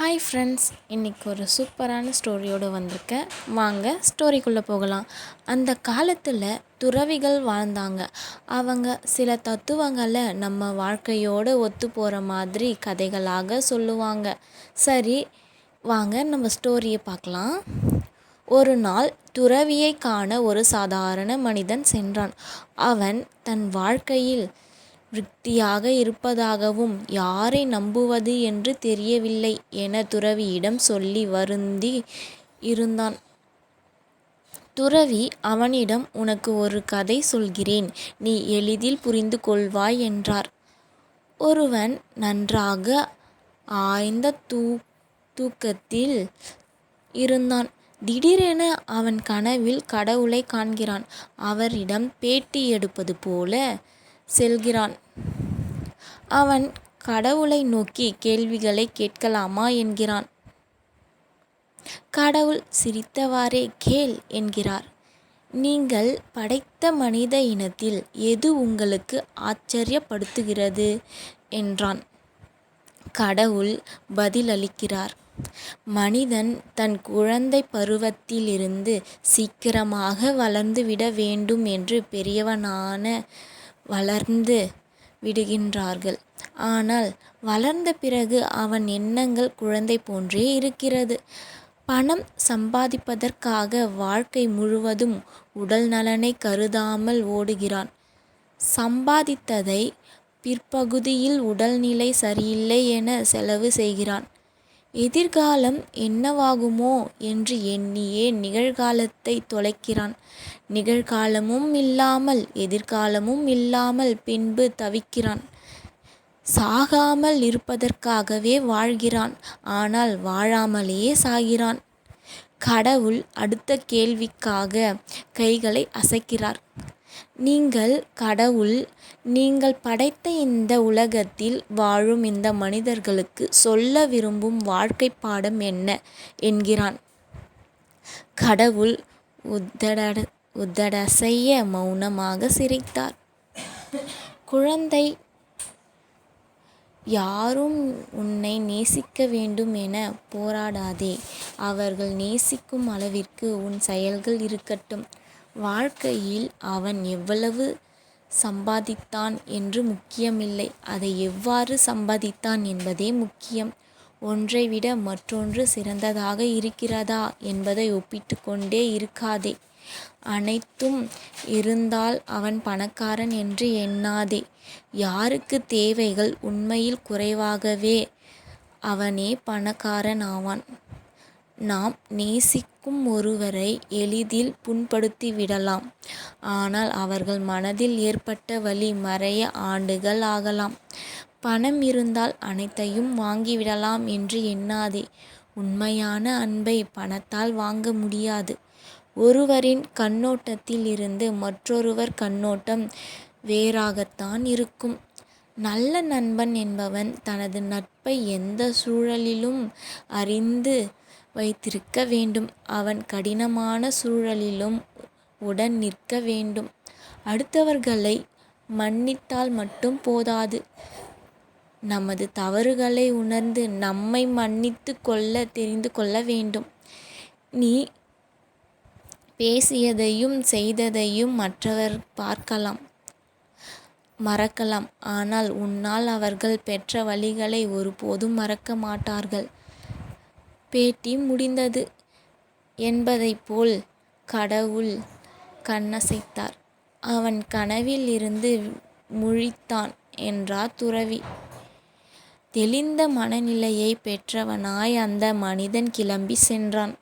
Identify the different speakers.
Speaker 1: Hi friends, இன்றைக்கி ஒரு சூப்பரான ஸ்டோரியோடு வந்திருக்கேன். வாங்க ஸ்டோரிக்குள்ளே போகலாம். அந்த காலத்தில் துறவிகள் வாழ்ந்தாங்க. அவங்க சில தத்துவங்களை நம்ம வாழ்க்கையோடு ஒத்து போகிற மாதிரி கதைகளாக சொல்லுவாங்க. சரி, வாங்க நம்ம ஸ்டோரியை பார்க்கலாம். ஒரு நாள் துறவியை காண ஒரு சாதாரண மனிதன் சென்றான். அவன் தன் வாழ்க்கையில் விரக்தியாக இருப்பதாகவும் யாரை நம்புவது என்று தெரியவில்லை என துறவியிடம் சொல்லி வருந்தி இருந்தான். துறவி அவனிடம், உனக்கு ஒரு கதை சொல்கிறேன், நீ எளிதில் புரிந்து கொள்வாய் என்றார். ஒருவன் நன்றாக ஆழ்ந்த தூக்கத்தில் இருந்தான். திடீரென அவன் கனவில் கடவுளை காண்கிறான். அவரிடம் பேட்டி எடுப்பது போல செல்கிறான். அவன் கடவுளை நோக்கி கேள்விகளை கேட்கலாமா என்கிறான். கடவுள் சிரித்தவாறே கேள் என்கிறார். நீங்கள் படைத்த மனித இனத்தில் எது உங்களுக்கு ஆச்சரியப்படுத்துகிறது என்றான். கடவுள் பதிலளிக்கிறார். மனிதன் தன் குழந்தை பருவத்திலிருந்து சீக்கிரமாக வளர்ந்துவிட வேண்டும் என்று பெரியவனான வளர்ந்து விடுகின்றார்கள். ஆனால் வளர்ந்த பிறகு அவன் எண்ணங்கள் குழந்தை போன்றே இருக்கிறது. பணம் சம்பாதிப்பதற்காக வாழ்க்கை முழுவதும் உடல் நலனை கருதாமல் ஓடுகிறான். சம்பாதித்ததை பிற்பகுதியில் உடல்நிலை சரியில்லை என செலவு செய்கிறான். எதிர்காலம் என்னவாகுமோ என்று எண்ணியே நிகழ்காலத்தை தொலைக்கிறான். நிகழ்காலமும் இல்லாமல் எதிர்காலமும் இல்லாமல் பின்பு தவிக்கிறான். சாகாமல் இருப்பதற்காகவே வாழ்கிறான், ஆனால் வாழாமலேயே சாகிறான். கடவுள் அடுத்த கேள்விக்காக கைகளை அசைக்கிறார். கடவுள், நீங்கள் படைத்த இந்த உலகத்தில் வாழும் இந்த மனிதர்களுக்கு சொல்ல விரும்பும் வாழ்க்கை பாடம் என்ன என்கிறான். கடவுள் உதடசைய மௌனமாக சிரித்தார். குழந்தை, யாரும் உன்னை நேசிக்க வேண்டும் என போராடாதே. அவர்கள் நேசிக்கும் அளவிற்கு உன் செயல்கள் இருக்கட்டும். வாழ்க்கையில் அவன் எவ்வளவு சம்பாதித்தான் என்று முக்கியமில்லை, அதை எவ்வாறு சம்பாதித்தான் என்பதே முக்கியம். ஒன்றை விட மற்றொன்று சிறந்ததாக இருக்கிறதா என்பதை ஒப்பிட்டு கொண்டே இருக்காதே. அனைத்தும் இருந்தால் அவன் பணக்காரன் என்று எண்ணாதே. யாருக்கு தேவைகள் உண்மையில் குறைவாகவே அவனே பணக்காரன் ஆவான். நாம் நேசிக்கும் ஒருவரை எளிதில் புண்படுத்தி விடலாம், ஆனால் அவர்கள் மனதில் ஏற்பட்ட வலி மறைய ஆண்டுகள் ஆகலாம். பணம் இருந்தால் அனைத்தையும் வாங்கிவிடலாம் என்று எண்ணாதே. உண்மையான அன்பை பணத்தால் வாங்க முடியாது. ஒருவரின் கண்ணோட்டத்தில் இருந்து மற்றொருவர் கண்ணோட்டம் வேறாகத்தான் இருக்கும். நல்ல நண்பன் என்பவன் தனது நட்பை எந்த சூழலிலும் அறிந்து வைத்திருக்க வேண்டும். அவன் கடினமான சூழலிலும் உடன் நிற்க வேண்டும். அடுத்தவர்களை மன்னித்தால் மட்டும் போதாது, நமது தவறுகளை உணர்ந்து நம்மை மன்னித்து கொள்ள தெரிந்து கொள்ள வேண்டும். நீ பேசியதையும் செய்ததையும் மற்றவர் மறக்கலாம், ஆனால் உன்னால் அவர்கள் பெற்ற வலிகளை ஒருபோதும் மறக்க மாட்டார்கள். பேட்டி முடிந்தது என்பதைப் போல் கடவுள் கண்ணசைத்தார். அவன் கனவில் இருந்து முழித்தான் என்றார் துறவி. தெளிந்த மனநிலையை பெற்றவனாய் அந்த மனிதன் கிளம்பி சென்றான்.